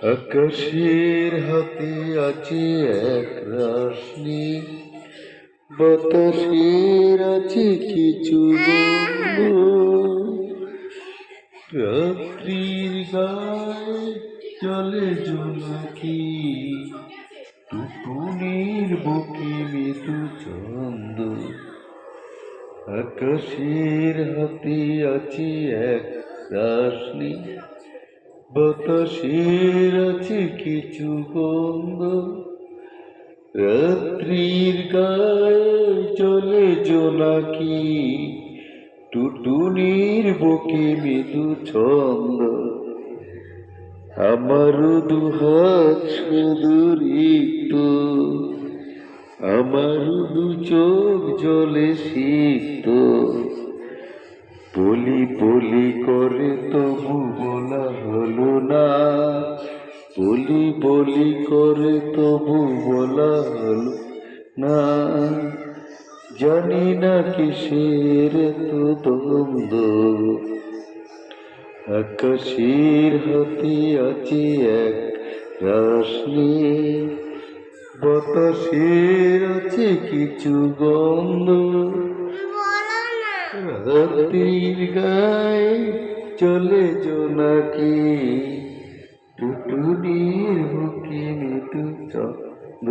আকাশের হাতে আছে এক রশ্মি, বাতাসের আছে কিছু গন্ধ, রাত্রির গায়ে জলে জোনাকি, টুকুনির বুকে মৃদু ছন্দ। আকাশের হাতে আছে এক রশ্মি, বাতাসের আছে কিছু গন্ধ, রাত্রির গায়ে চলে জোনাকি, টুটুনির বুকে মৃদু ছন্দ। আমার দুহাত সুদূরিত, আমার দু চোখ জলে সিক্ত, বলি বলি করে তবু বলা হলো না, বলি বলি করে তবু বলা হলো না। জানি না কিসের তো দ্বন্দ্ব, আকাশের হাতে আছে এক রশ্মি, বাতাসের আছে কিছু গন্ধ, রাত্রির গায়ে চলে জোনাকি, টুটুনির বুকে মৃদু ছন্দ।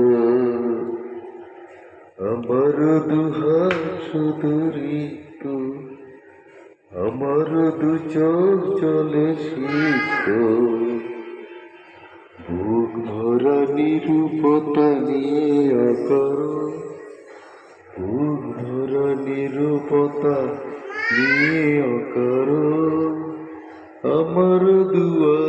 আমার দুহাত সুদূরিত, আমার দু চোখ জলে সিক্ত, বুক ভরা নিরূপতা নিয়ে অকরো, বুক ভরা নিরূপতা নিয়ে অকরো, আমার দুয়া